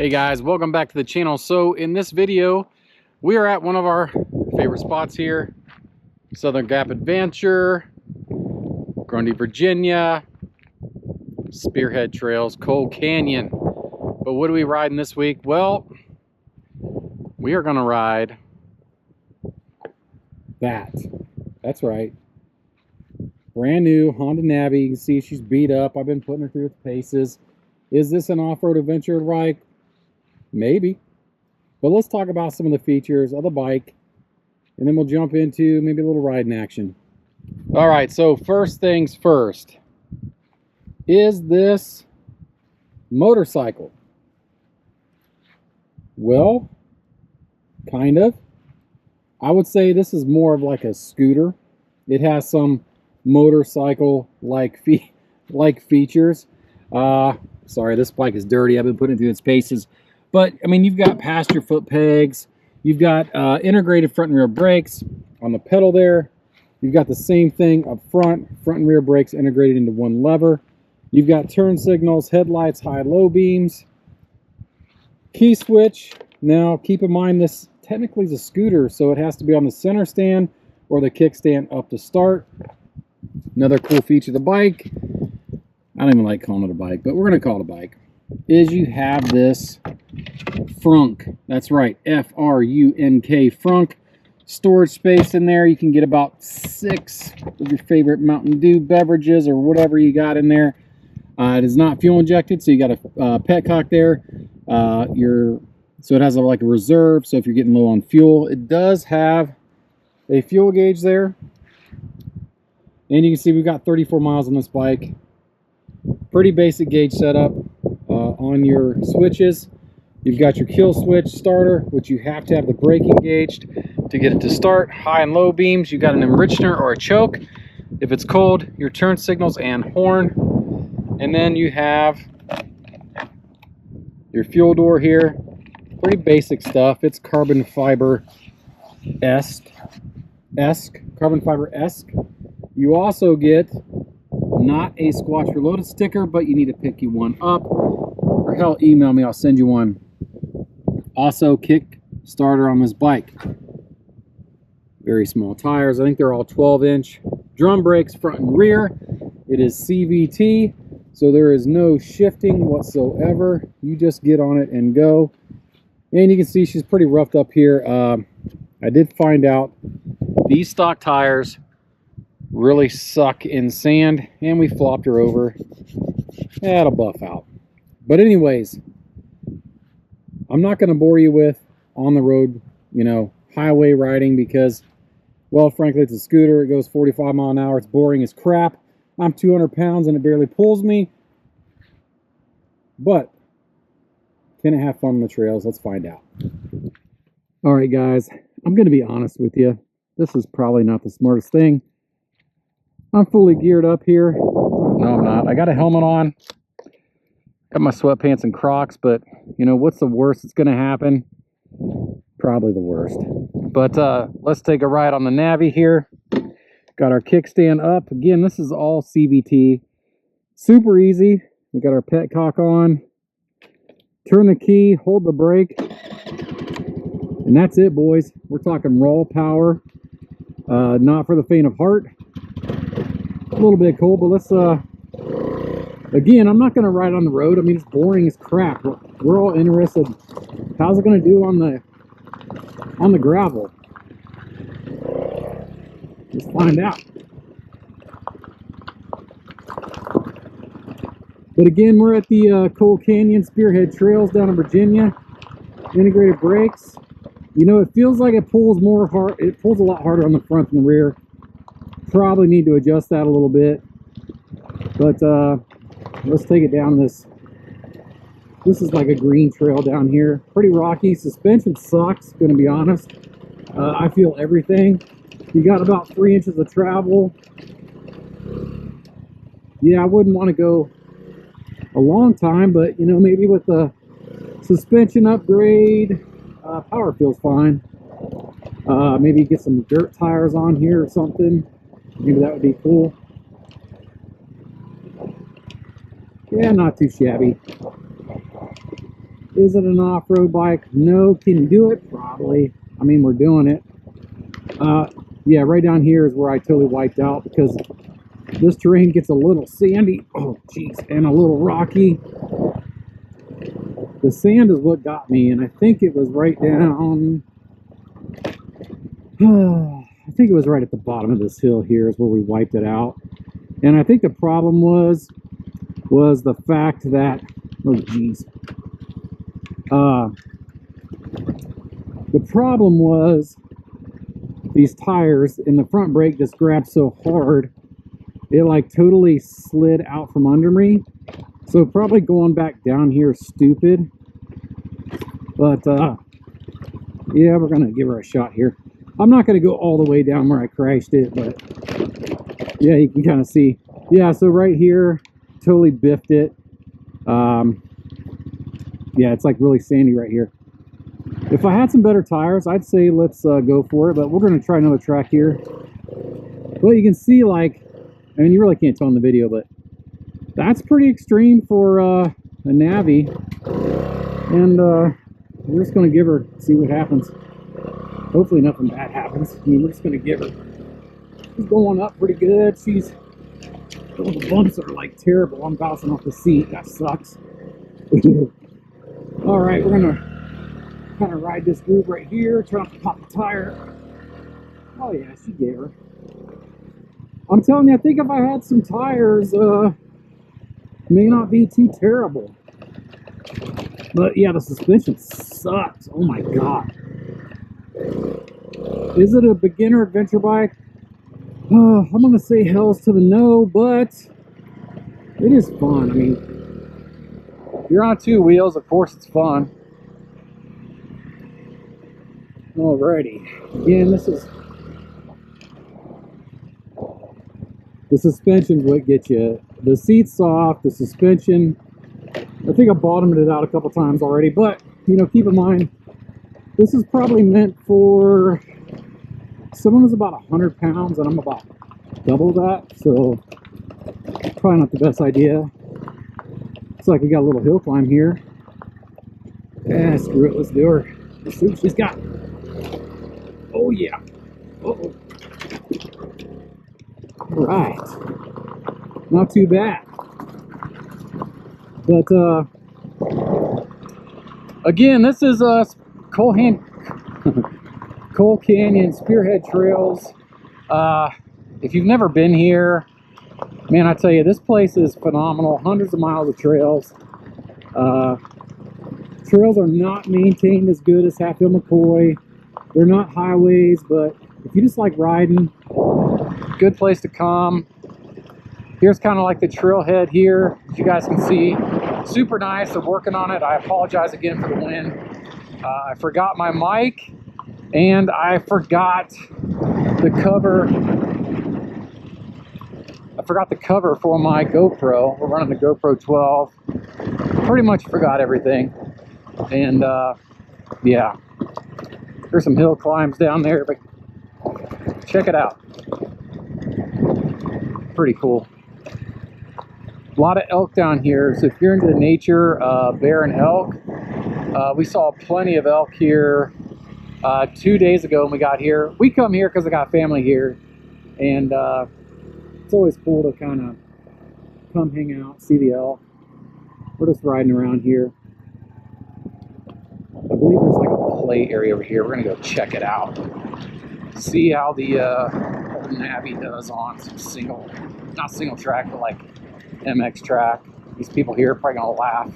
Hey guys, welcome back to the channel. So in this video, we are at one of our favorite spots here, Southern Gap Adventure, Grundy, Virginia, Spearhead Trails, Cold Canyon. But what are we riding this week? Well, we are gonna ride that. That's right. Brand new Honda NAVI. You can see she's beat up. I've been putting her through its paces. Is this an off-road adventure bike? Maybe. But let's talk about some of the features of the bike, and then we'll jump into maybe a little riding action. All right, so first things first. Is this motorcycle? Well, kind of. I would say this is more of like a scooter. It has some motorcycle-like features. Sorry, this bike is dirty. I've been putting it through its paces. But, I mean, you've got passenger foot pegs. You've got integrated front and rear brakes on the pedal there. You've got the same thing up front and rear brakes integrated into one lever. You've got turn signals, headlights, high-low beams. Key switch. Now, keep in mind this technically is a scooter, so it has to be on the center stand or the kickstand up to start. Another cool feature of the bike, I don't even like calling it a bike, but we're going to call it a bike, is you have this frunk. That's right, F-R-U-N-K, frunk. Storage space in there. You can get about 6 of your favorite Mountain Dew beverages or whatever you got in there. It is not fuel injected, so you got a petcock there. So it has like a reserve, so if you're getting low on fuel. It does have a fuel gauge there. And you can see we've got 34 miles on this bike. Pretty basic gauge setup on your switches. You've got your kill switch starter, which you have to have the brake engaged to get it to start. High and low beams. You've got an enrichener or a choke. If it's cold, your turn signals and horn. And then you have your fuel door here. Pretty basic stuff. It's carbon fiber-esque. You also get not a Squatch Reloaded sticker, but you need to pick you one up. Or hell, email me, I'll send you one. Also, kick starter on this bike. Very small tires. I think they're all 12-inch. Drum brakes front and rear. It is CVT, so there is no shifting whatsoever. You just get on it and go. And you can see she's pretty roughed up here. I did find out these stock tires really suck in sand, and we flopped her over. That'll buff out. But anyways, I'm not going to bore you with on the road, highway riding because, well, frankly, it's a scooter. It goes 45 miles an hour. It's boring as crap. I'm 200 pounds and it barely pulls me. But can it have fun on the trails? Let's find out. All right, guys, I'm going to be honest with you. This is probably not the smartest thing. I'm fully geared up here. No, I'm not. I got a helmet on. Got my sweatpants and Crocs, but, what's the worst that's going to happen? Probably the worst. But let's take a ride on the NAVI here. Got our kickstand up. Again, this is all CVT. Super easy. We got our petcock on. Turn the key, hold the brake, and that's it, boys. We're talking raw power. Not for the faint of heart. A little bit cold, but let's again, I'm not going to ride on the road. I mean, it's boring as crap. We're all interested. How's it going to do on the gravel? Let's find out. But again, we're at the Cold Canyon Spearhead Trails down in Virginia. Integrated brakes. It feels like it pulls more hard. It pulls a lot harder on the front than the rear. Probably need to adjust that a little bit. But let's take it down this. This is like a green trail down here. Pretty rocky. Suspension sucks, gonna be honest. I feel everything. You got about 3 inches of travel. Yeah, I wouldn't want to go a long time, but maybe with the suspension upgrade, power feels fine. Maybe get some dirt tires on here or something. Maybe that would be cool. Yeah, not too shabby. Is it an off-road bike? No. Can you do it? Probably. I mean, we're doing it. Yeah, right down here is where I totally wiped out because this terrain gets a little sandy. Oh, jeez. And a little rocky. The sand is what got me, and I think it was right down... I think it was right at the bottom of this hill here is where we wiped it out. And I think the problem was the fact that... Oh, jeez. The problem was these tires in the front brake just grabbed so hard it like totally slid out from under me. So probably going back down here is stupid, but yeah, we're gonna give her a shot here. I'm not gonna go all the way down where I crashed it, but yeah, you can kind of see. Yeah, so right here totally biffed it. Yeah, it's like really sandy right here. If I had some better tires, I'd say let's go for it, but we're going to try another track here. Well, you can see, like, I mean, you really can't tell in the video, but that's pretty extreme for a Navi. And we're just going to give her, see what happens. Hopefully nothing bad happens. I mean, we're just going to give her. She's going up pretty good. She's, oh, the bumps are like terrible. I'm bouncing off the seat. That sucks. All right, we're going to kind of ride this groove right here, try not to pop the tire. Oh yeah, she gave her. I'm telling you, I think if I had some tires, may not be too terrible. But yeah, the suspension sucks. Oh my god. Is it a beginner adventure bike? I'm gonna say hells to the no, but it is fun. I mean, if you're on two wheels, of course it's fun. Alrighty, again, this is the suspension's what gets you. The seat's soft, the suspension. I think I bottomed it out a couple times already, but you know, keep in mind, this is probably meant for someone who's about 100 pounds, and I'm about double that, so probably not the best idea. Looks like we got a little hill climb here. Yeah, screw it, let's do her. Let's see what she's got. Oh yeah. Uh-oh. All right. Not too bad. But again, this is Coal Canyon Spearhead Trails. If you've never been here, man, I tell you, this place is phenomenal. Hundreds of miles of trails. Trails are not maintained as good as Hatfield McCoy. They're not highways, but if you just like riding, good place to come. Here's kind of like the trailhead here, as you guys can see. Super nice. They're working on it. I apologize again for the wind. I forgot my mic, and I forgot the cover. I forgot the cover for my GoPro. We're running the GoPro 12. Pretty much forgot everything. And yeah. There's some hill climbs down there, but check it out. Pretty cool. A lot of elk down here, so if you're into nature, bear and elk, we saw plenty of elk here 2 days ago when we got here. We come here because I got family here, and it's always cool to kind of come hang out, see the elk. We're just riding around here. I believe there's like a play area over here. We're gonna go check it out. See how the old Navi does on some not single track, but like MX track. These people here are probably gonna laugh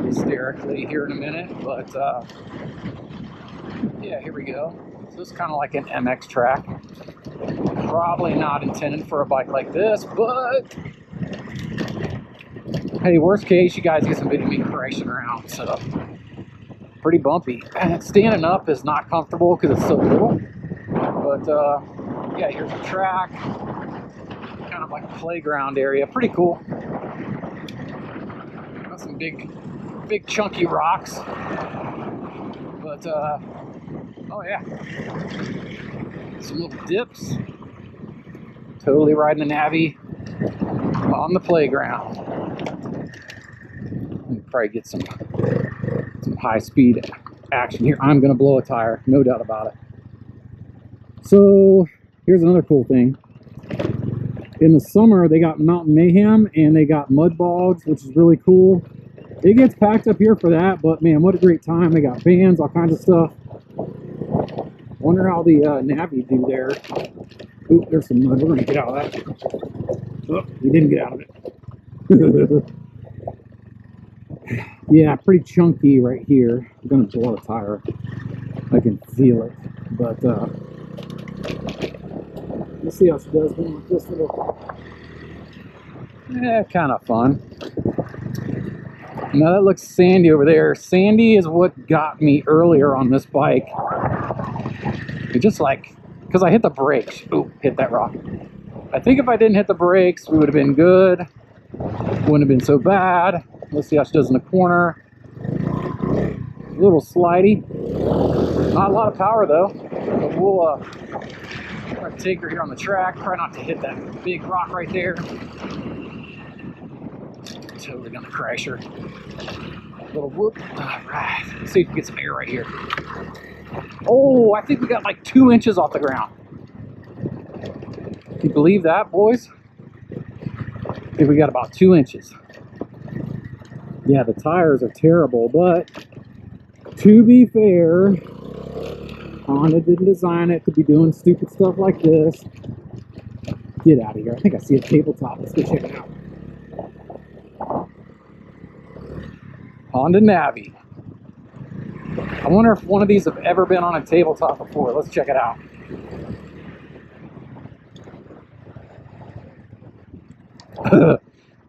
hysterically here in a minute, but yeah, here we go. So this is kind of like an MX track. Probably not intended for a bike like this, but hey, worst case, you guys get some video of me crashing around, so pretty bumpy. Standing up is not comfortable because it's so little, but yeah, here's the track. Kind of like a playground area. Pretty cool. Got some big chunky rocks, but oh yeah, some little dips. Totally riding the Navi on the playground. Probably get some high speed action here. I'm gonna blow a tire, no doubt about it. So here's another cool thing. In the summer, they got Mountain Mayhem and they got mud bogs, which is really cool. It gets packed up here for that, but man, what a great time. They got bands, all kinds of stuff. Wonder how the Navi do there. Oop, there's some mud. We're gonna get out of that. Oh, we didn't get out of it. Yeah, pretty chunky right here. I'm gonna blow a tire. I can feel it. But let's see how she does with this little. Yeah, kind of fun. Now that looks sandy over there. Sandy is what got me earlier on this bike. It just like, because I hit the brakes. Ooh, hit that rock. I think if I didn't hit the brakes, we would have been good. Wouldn't have been so bad. Let's see how she does in the corner. A little slidey. Not a lot of power though. But we'll try to take her here on the track. Try not to hit that big rock right there. Totally gonna crash her. Little whoop. All right. Let's see if we get some air right here. Oh, I think we got like 2 inches off the ground. Can you believe that, boys? I think we got about 2 inches. Yeah, the tires are terrible, but to be fair, Honda didn't design it to be doing stupid stuff like this. Get out of here. I think I see a tabletop. Let's go check it out. Honda NAVI. I wonder if one of these have ever been on a tabletop before. Let's check it out.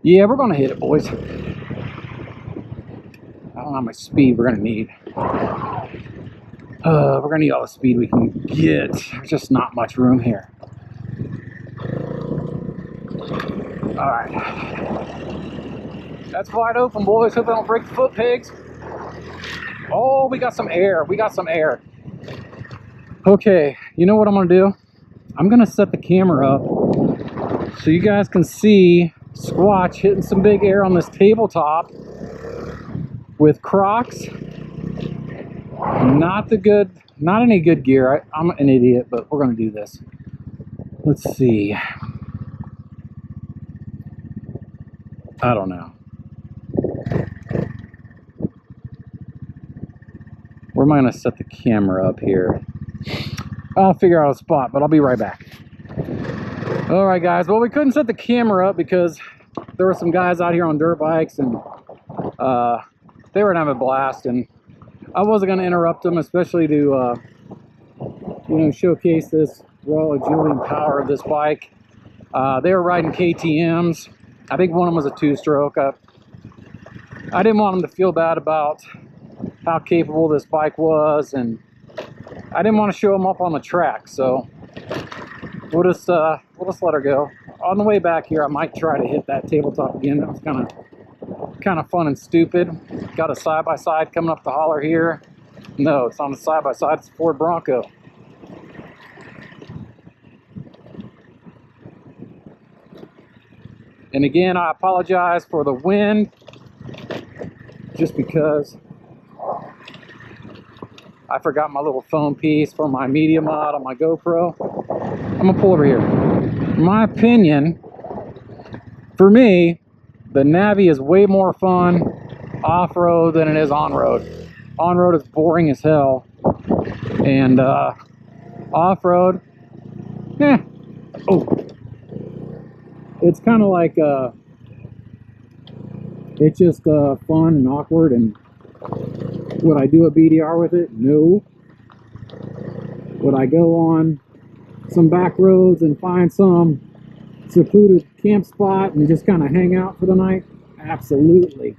Yeah, we're gonna hit it, boys. I don't know how much speed we're gonna need. We're gonna need all the speed we can get. There's just not much room here. All right. That's wide open, boys. Hope I don't break the foot pegs. Oh, we got some air. We got some air. Okay, you know what I'm gonna do? I'm gonna set the camera up so you guys can see Squatch hitting some big air on this tabletop with Crocs. Not any good gear. I'm an idiot, but we're gonna do this. Let's see. I don't know. Where am I going to set the camera up here? I'll figure out a spot, but I'll be right back. All right, guys. Well, we couldn't set the camera up because there were some guys out here on dirt bikes, and they were having a blast, and I wasn't going to interrupt them, especially to, you know, showcase this raw agility and power of this bike. They were riding KTMs. I think one of them was a two-stroke. I didn't want them to feel bad about how capable this bike was, and I didn't want to show them up on the track, so we'll just let her go. On the way back here, I might try to hit that tabletop again. That was kind of fun and stupid. Got a side-by-side coming up the holler here. No, it's on the side-by-side. It's a Ford Bronco. And again, I apologize for the wind, just because I forgot my little phone piece for my media mod on my GoPro. I'm gonna pull over here. In my opinion, for me, the Navi is way more fun off-road than it is on-road. On-road is boring as hell, and off-road, oh, it's kind of like it's just fun and awkward. And would I do a BDR with it? No. Would I go on some back roads and find some secluded camp spot and just kind of hang out for the night? Absolutely.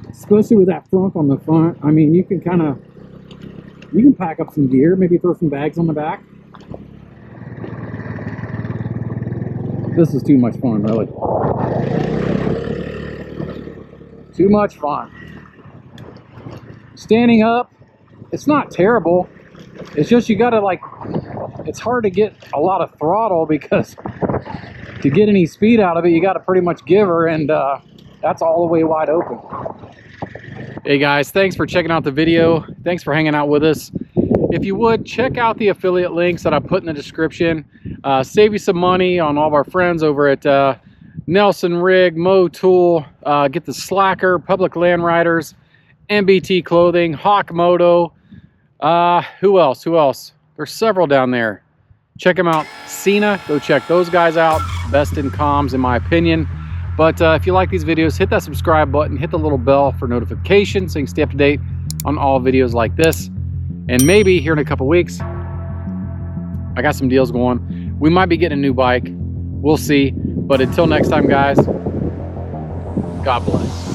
Especially with that front on the front. I mean, you can pack up some gear, maybe throw some bags on the back. This is too much fun, really. Too much fun. Standing up, it's not terrible. It's just you gotta it's hard to get a lot of throttle, because to get any speed out of it, you gotta pretty much give her, and that's all the way wide open. Hey guys, thanks for checking out the video. Thanks for hanging out with us. If you would, check out the affiliate links that I put in the description. Save you some money on all of our friends over at Nelson Rig, Moto, get the Slacker, Public Land Riders, NBT Clothing, Hawk Moto. Who else? There's several down there. Check them out. Cena, go check those guys out. Best in comms, in my opinion. But if you like these videos, hit that subscribe button, hit the little bell for notifications so you can stay up to date on all videos like this. And maybe here in a couple weeks, I got some deals going. We might be getting a new bike. We'll see. But until next time, guys, God bless.